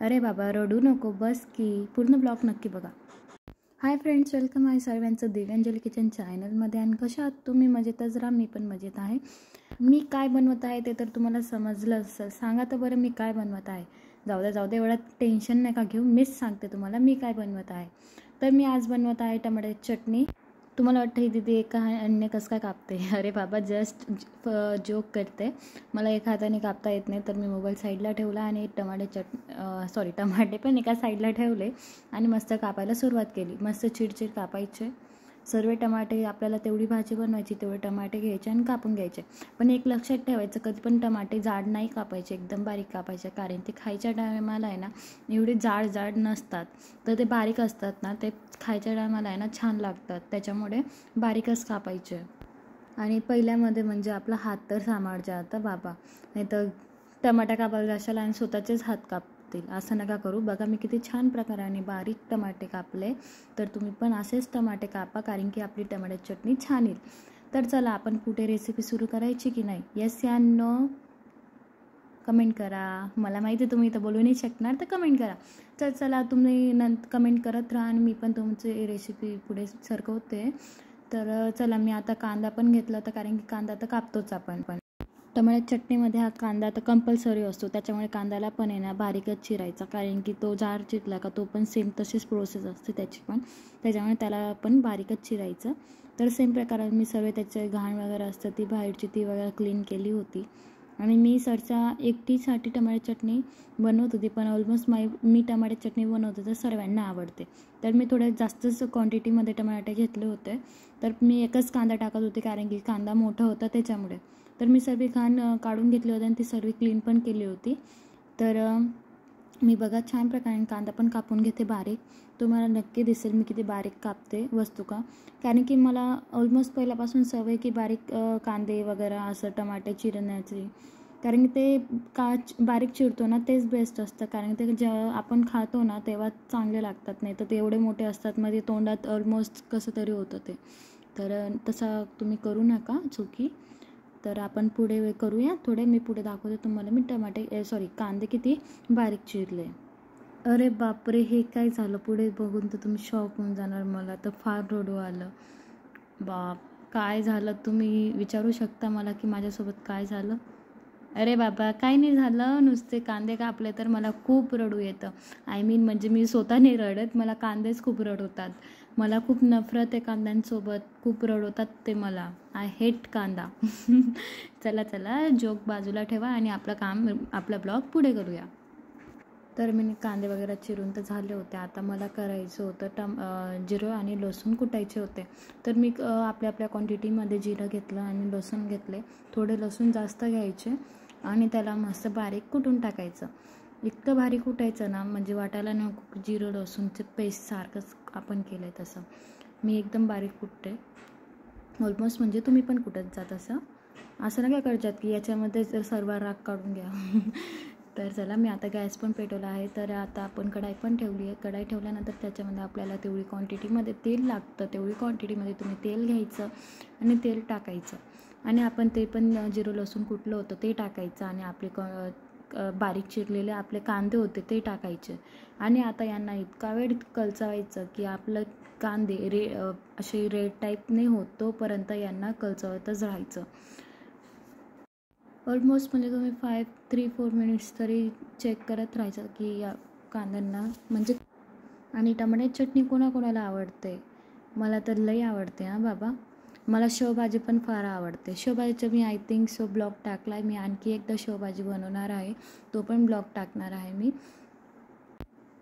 अरे बाबा रडू नको, बस की पूर्ण ब्लॉग नक्की बघा. हाय फ्रेंड्स, वेलकम आहे सर्वांचं दिव्यांजली किचन चॅनलमध्ये. आणि कशा आहात तुम्ही? मजेतच राहा, मी पण मजेत आहे. मी काय बनवत आहे ते तर तुम्हाला समजलं असेल. सांगा तर बरं मी काय बनवत आहे. जाऊ दे एवढं टेन्शन नका घेऊ, मीच सांगते तुम्हाला मी काय बनवत आहे. तर मी आज बनवत आहे टमाट्याची चटणी. तुम्हाला वाटतं ही दीदी एका हाताने कसं काय कापते? अरे बाबा जस्ट जोक करते. मला एका हाताने कापता येत नाही, तर मी मोबाईल साईडला ठेवला आणि टमाटे पण एका साईडला ठेवले आणि मस्त कापायला सुरुवात केली. मस्त चिडचिड कापायचे सर्व टमाटे. आपल्याला तेवढी भाजी बनवायची तेवढे टमाटे घ्यायचे आणि कापून घ्यायचे. पण एक लक्षात ठेवायचं, कधी पण टमाटे जाड नाही कापायचे, एकदम बारीक कापायचे. कारण ते खायच्या टायमाला आहे ना एवढे जाड नसतात, तर ते बारीक असतात ना, ते खायच्या टायमाला आहे ना छान लागतात. त्याच्यामुळे बारीकच कापायचे. आणि पहिल्यामध्ये म्हणजे आपला हात तर सांभाळचे आता बाबा, नाही तर टमाटा कापायला जाशाल आणि स्वतःचेच हात कापतील. असं नका करू. बघा मी किती छान प्रकाराने बारीक टमाटे कापले. तर तुम्ही पण असेच टमाटे कापा, कारण की आपली टमाट्याची चटणी छान येईल. तर चला आपण कुठे रेसिपी सुरू करायची की नाही? येस या नो कमेंट करा. मला माहिती आहे तुम्ही इथं बोलू नाही शकणार, तर कमेंट करा. तर चला तुम्ही कमेंट करत राहा आणि मी पण तुमची रेसिपी पुढे सरकवते. तर चला मी आता कांदा पण घेतला होता, कारण की कांदा तर कापतोच आपण. टमाट्याच्या चटणीमध्ये हा कांदा तर कंपल्सरी असतो, त्याच्यामुळे कांद्याला पण आहे ना बारीकच चिरायचा. कारण की तो जार चिरला का तो पण सेम तशीच प्रोसेस असते त्याची पण, त्याच्यामुळे त्याला पण बारीकच चिरायचं. तर सेम प्रकारे मी सर्व त्याचे घाण वगैरे असतं ती बाहेरची ती वगैरे क्लीन केली होती. आणि मी सरच्या एकटीसाठी टमाट्याची चटणी बनवत होती, पण ऑलमोस्ट मी टमाट्याची चटणी बनवते तर सर्वांना आवडते. तर मी थोड्या जास्तच क्वांटिटीमध्ये टमाटे घेतले होते. तर मी एकच कांदा टाकत होते, कारण की कांदा मोठा होता त्याच्यामुळे. तर मी सर्व घाण काढून घेतली होती आणि ती सर्व क्लीन पण केली होती. तर मी बघा छान प्रकारे कांदा पण कापून घेते बारीक. तुम्हाला नक्की दिसेल मी किती बारीक कापते वस्तू का, कारण की मला ऑलमोस्ट पहिल्यापासून सवय की बारीक कांदे वगैरे असं टमाटे चिरण्याची. कारण की ते बारीक चिरतो ना तेच बेस्ट असतं, कारण ते जेव्हा आपण खातो ना तेव्हा चांगले लागतात. नाही तर ते एवढे मोठे असतात, मध्ये तोंडात ऑलमोस्ट कसं तरी होतं ते. तर तसं तुम्ही करू नका चुकी. तर आपण पुढे करूया थोडे. मी पुढे दाखवते तुम्हाला मी कांदे किती बारीक चिरले. अरे बापरे, हे काय झालं पुढे बघून तर तुम्ही शॉक होऊन जाणार. मला तर फार रडू आलं. बाप, काय झालं तुम्ही विचारू शकता मला की माझ्यासोबत काय झालं? अरे बाबा काही नाही झालं, नुसते कांदे कापले तर मला खूप रडू येतं. म्हणजे मी स्वतः नाही रडत, मला कांदेच खूप रडवतात. मला खूप नफरत आहे कांद्यांसोबत, खूप रडवतात ते मला. आय हेट कांदा. चला जोक बाजूला ठेवा आणि आपला ब्लॉग पुढे करूया. तर मी कांदे वगैरे चिरून तर झाले होते. आता मला करायचं होतं जिरं आणि लसूण कुटायचे होते. तर मी आपल्या क्वांटिटीमध्ये जिरं घेतलं आणि लसूण घेतले. थोडे लसूण जास्त घ्यायचे आणि त्याला मस्त बारीक कुटून टाकायचं. इतकं बारीक कुटायचं ना म्हणजे वाटायला नको जिरं लसूणचं पेस्ट सारखंच आपण केलं आहे तसं. मी एकदम बारीक कुटते ऑलमोस्ट, म्हणजे तुम्ही पण कुटत जा तसं. असं नका करतात की याच्यामध्ये सर्व राग काढून घ्या. तर चला मी आता गॅस पण पेटवला आहे. तर आता आपण कढाई पण ठेवली आहे. कढाई ठेवल्यानंतर त्याच्यामध्ये आपल्याला तेवढी क्वांटिटीमध्ये तेल लागतं, तेवढी क्वांटिटीमध्ये तुम्ही तेल घ्यायचं आणि तेल टाकायचं. आणि आपण ते पण जिरं लसूण कुटलं होतं ते टाकायचं आणि आपले बारीक चिरलेले आपले कांदे होते ते टाकायचे. आणि आता यांना इतका वेळ कलचावायचं की आपलं कांदे असे रेड टाईप नाही होत तोपर्यंत यांना कलचवतच राहायचं. ऑलमोस्ट म्हणजे तुम्ही 3-4 मिनिट्स तरी चेक करत राहायचं की या कांद्यांना म्हणजे. आणि टमाट्याची चटणी कोणाकोणाला आवडते? मला तर लई आवडते हां बाबा. मला शेवभाजी पण फार आवडते. शेवभाजीचं मी आय थिंक सो ब्लॉग टाकला आहे. मी आणखी एकदा शेवभाजी बनवणार आहे, तो पण ब्लॉग टाकणार आहे मी.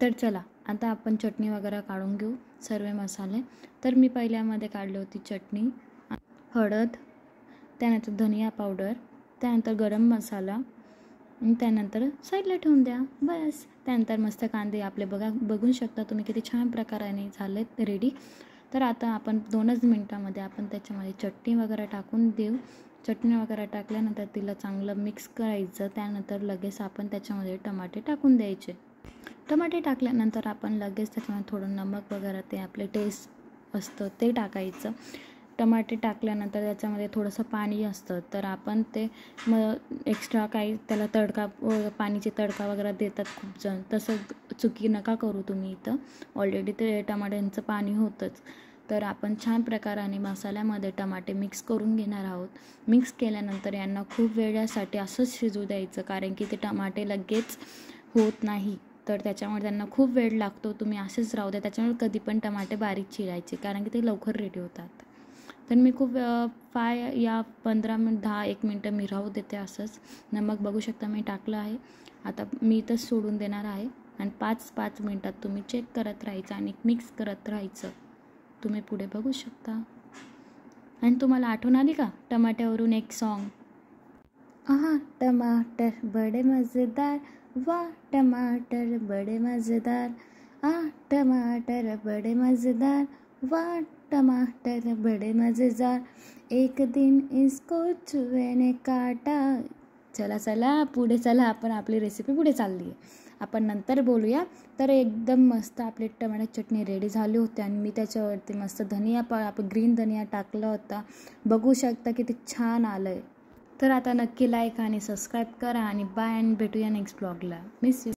तर चला आता आपण चटणी वगैरे काढून घेऊ सर्व मसाले. तर मी पहिल्यामध्ये काढली होती चटणी, हळद, त्यानंतर धनिया पावडर, त्यानंतर गरम मसाला आणि त्यानंतर साईडला ठेवून द्या बस. त्यानंतर मस्त कांदे आपले बघू शकता तुम्ही किती छान प्रकाराने झालेत रेडी. तर आता आपण 2च मिनटामध्ये आपण त्याच्यामध्ये चटणी वगैरे टाकून देऊ. चटणी वगैरे टाकल्यानंतर तिला चांगलं मिक्स करायचं. त्यानंतर लगेच आपण त्याच्यामध्ये टमाटे टाकून द्यायचे. टमाटे टाकल्यानंतर आपण लगेच त्याच्यामध्ये थोडं नमक वगैरे ते आपले टेस्ट असतं ते टाकायचं. टमाटे टाकल्यानंतर त्याच्यामध्ये थोडंसं पाणी असतं, तर आपण ते एक्स्ट्रा काही त्याला तडका पाणीचे तडका वगैरे देतात खूप जण. तसं चुकी नका करू तुम्ही. इथं ऑलरेडी ते टमाट्यांचं पाणी होतंच. तर आपण छान प्रकाराने मसाल्यामध्ये टमाटे मिक्स करून घेणार आहोत. मिक्स केल्यानंतर यांना खूप वेळासाठी असंच शिजू द्यायचं, कारण की ते टमाटे लगेच होत नाही, तर त्याच्यामुळे त्यांना खूप वेळ लागतो. तुम्ही असेच राहू द्या. त्याच्यामुळे कधी पण टमाटे बारीक चिरायचे, कारण की ते लवकर रेडी होतात. तर मी खूप 15 मिनिट 10-1 मिनटं मी राहू देते असंच. नमक बघू शकता मी टाकलं आहे. आता मी इथंच सोडून देणार आहे आणि 5-5 मिनटात तुम्ही चेक करत राहायचं आणि मिक्स करत राहायचं. तुम्ही पुढे बघू शकता. आणि तुम्हाला आठवण आली का टमाट्यावरून एक सॉन्ग? आहा टमाटर बडे मज़ेदार, वाह टमाटर बड़े मज़ेदार, टमाटर बड़े मज़ेदार, वाह टमाटर बड़े मज़ेदार, एक दिन इसको चूहे ने काटा. चला चला पुढे चला, आपण आपली रेसिपी पुढे चालली आहे. आपण नंतर बोलूया. तर एकदम मस्त आपली टमाट्याची चटणी रेडी झाली होती आणि मी त्याच्यावरती मस्त ग्रीन धनिया टाकला होता. बघू शकता किती छान आलं आहे. तर आता नक्की लाईक आणि सबस्क्राईब करा आणि बाय, आणि भेटूया नेक्स्ट ब्लॉगला. Miss you.